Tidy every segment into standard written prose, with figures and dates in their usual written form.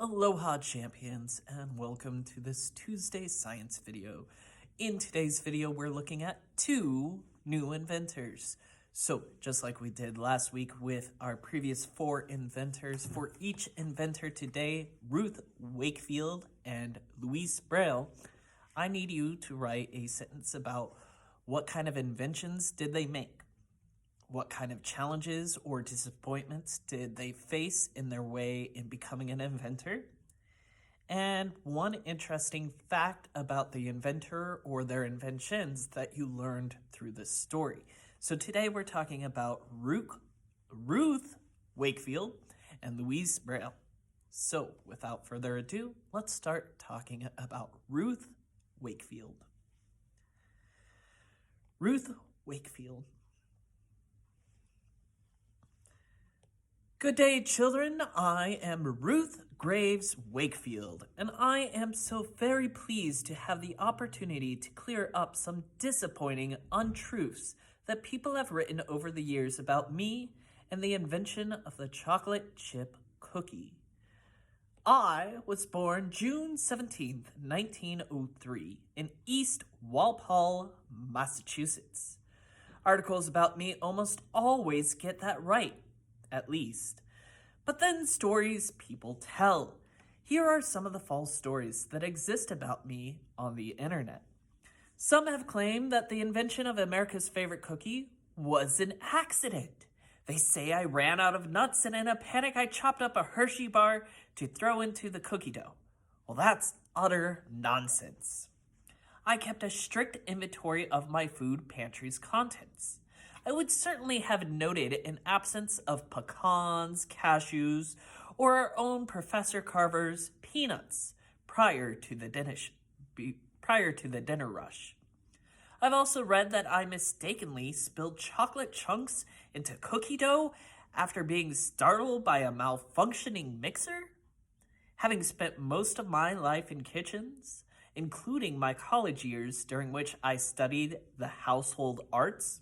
Aloha champions, and welcome to this Tuesday science video. In today's video, we're looking at two new inventors. So just like we did last week with our previous four inventors, for each inventor today, Ruth Wakefield and Louise Braille, I need you to write a sentence about what kind of inventions did they make? What kind of challenges or disappointments did they face in their way in becoming an inventor? And one interesting fact about the inventor or their inventions that you learned through this story. So today we're talking about Ruth Wakefield and Louise Braille. So without further ado, let's start talking about Ruth Wakefield. Ruth Wakefield. Good day, children. I am Ruth Graves Wakefield, and I am so very pleased to have the opportunity to clear up some disappointing untruths that people have written over the years about me and the invention of the chocolate chip cookie. I was born June 17th, 1903, in East Walpole, Massachusetts. Articles about me almost always get that right. At least. But then stories people tell. Here are some of the false stories that exist about me on the internet. Some have claimed that the invention of America's favorite cookie was an accident. They say I ran out of nuts and in a panic I chopped up a Hershey bar to throw into the cookie dough. Well, that's utter nonsense. I kept a strict inventory of my food pantry's contents. I would certainly have noted an absence of pecans, cashews, or our own Professor Carver's peanuts prior to the dinner rush. I've also read that I mistakenly spilled chocolate chunks into cookie dough after being startled by a malfunctioning mixer. Having spent most of my life in kitchens, including my college years during which I studied the household arts,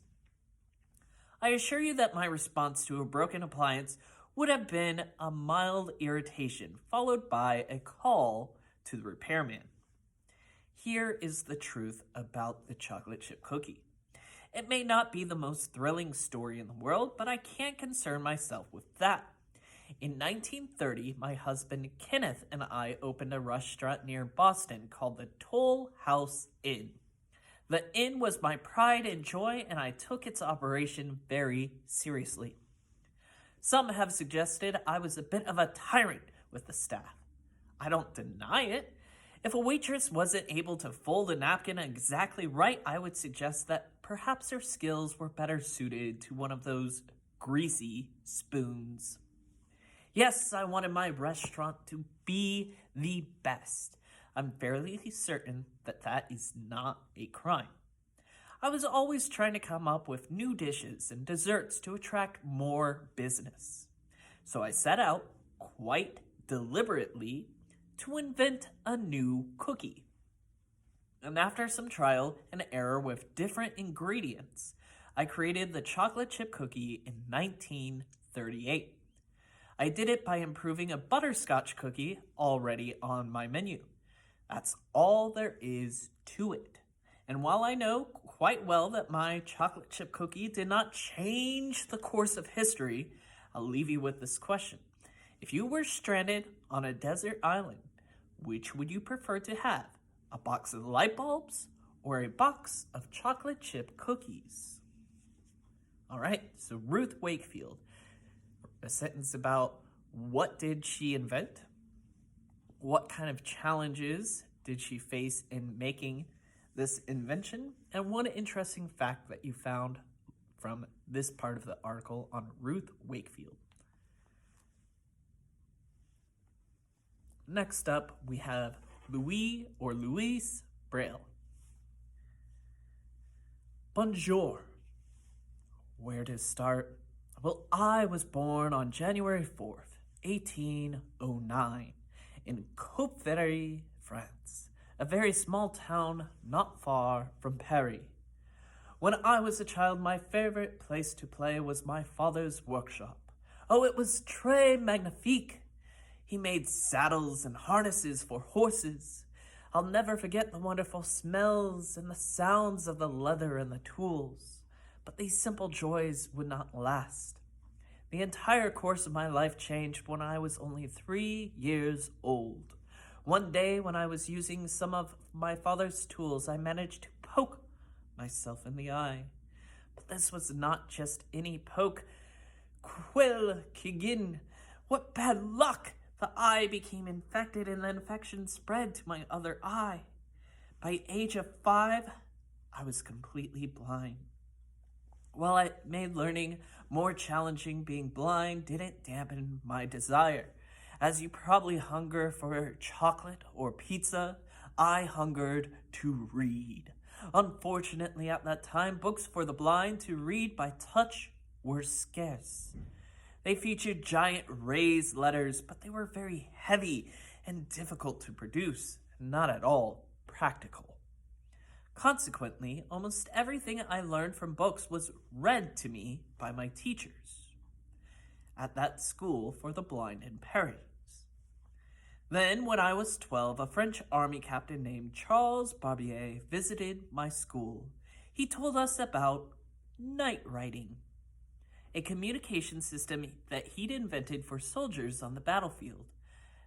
I assure you that my response to a broken appliance would have been a mild irritation followed by a call to the repairman. Here is the truth about the chocolate chip cookie. It may not be the most thrilling story in the world, but I can't concern myself with that. In 1930, my husband Kenneth and I opened a restaurant near Boston called the Toll House Inn. The inn was my pride and joy, and I took its operation very seriously. Some have suggested I was a bit of a tyrant with the staff. I don't deny it. If a waitress wasn't able to fold a napkin exactly right, I would suggest that perhaps her skills were better suited to one of those greasy spoons. Yes, I wanted my restaurant to be the best. I'm fairly certain that that is not a crime. I was always trying to come up with new dishes and desserts to attract more business. So I set out, quite deliberately, to invent a new cookie. And after some trial and error with different ingredients, I created the chocolate chip cookie in 1938. I did it by improving a butterscotch cookie already on my menu. That's all there is to it. And while I know quite well that my chocolate chip cookie did not change the course of history, I'll leave you with this question. If you were stranded on a desert island, which would you prefer to have? A box of light bulbs or a box of chocolate chip cookies? All right, so Ruth Wakefield, a sentence about what did she invent? What kind of challenges did she face in making this invention? And one interesting fact that you found from this part of the article on Ruth Wakefield. Next up, we have Louise Braille. Bonjour. Where to start? Well, I was born on January 4th, 1809. In Cope-Ferry, France, a very small town not far from Paris. When I was a child, my favorite place to play was my father's workshop. Oh, it was très magnifique. He made saddles and harnesses for horses. I'll never forget the wonderful smells and the sounds of the leather and the tools. But these simple joys would not last. The entire course of my life changed when I was only 3 years old. One day when I was using some of my father's tools, I managed to poke myself in the eye. But this was not just any poke. Quel Kigin, what bad luck! The eye became infected and the infection spread to my other eye. By age of 5, I was completely blind. While it made learning more challenging, being blind didn't dampen my desire. As you probably hunger for chocolate or pizza, I hungered to read. Unfortunately, at that time, books for the blind to read by touch were scarce. They featured giant raised letters, but they were very heavy and difficult to produce, and not at all practical. Consequently, almost everything I learned from books was read to me by my teachers at that school for the blind in Paris. Then, when I was 12, a French army captain named Charles Barbier visited my school. He told us about night writing, a communication system that he'd invented for soldiers on the battlefield.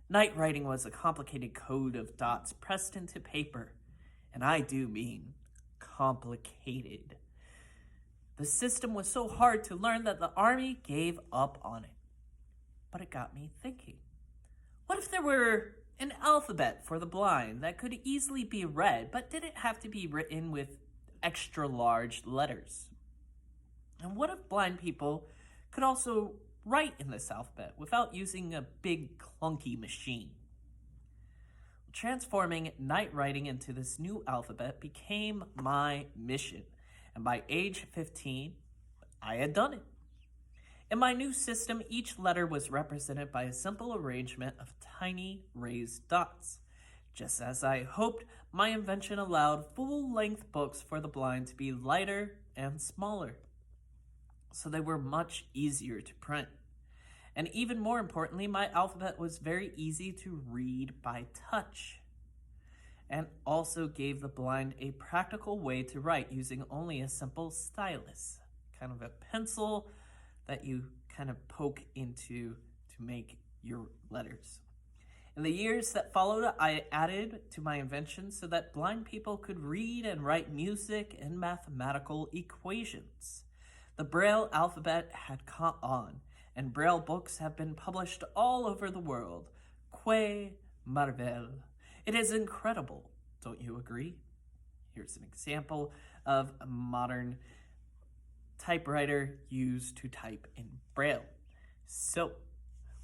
Night writing was a complicated code of dots pressed into paper, and I do mean complicated. The system was so hard to learn that the army gave up on it. But it got me thinking. What if there were an alphabet for the blind that could easily be read, but didn't have to be written with extra large letters? And what if blind people could also write in this alphabet without using a big clunky machine? Transforming night writing into this new alphabet became my mission, and by age 15, I had done it. In my new system, each letter was represented by a simple arrangement of tiny raised dots. Just as I hoped, my invention allowed full-length books for the blind to be lighter and smaller, so they were much easier to print. And even more importantly, my alphabet was very easy to read by touch, and also gave the blind a practical way to write using only a simple stylus, kind of a pencil that you kind of poke into to make your letters. In the years that followed, I added to my invention so that blind people could read and write music and mathematical equations. The Braille alphabet had caught on, and Braille books have been published all over the world. Que merveille! It is incredible, don't you agree? Here's an example of a modern typewriter used to type in Braille. So,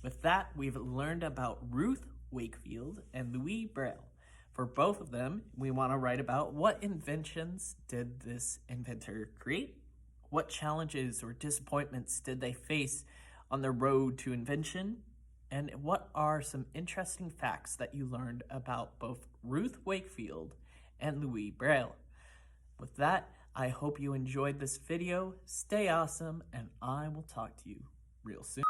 with that, we've learned about Ruth Wakefield and Louis Braille. For both of them, we want to write about what inventions did this inventor create? What challenges or disappointments did they face on the road to invention? And what are some interesting facts that you learned about both Ruth Wakefield and Louis Braille? With that, I hope you enjoyed this video. Stay awesome, and I will talk to you real soon.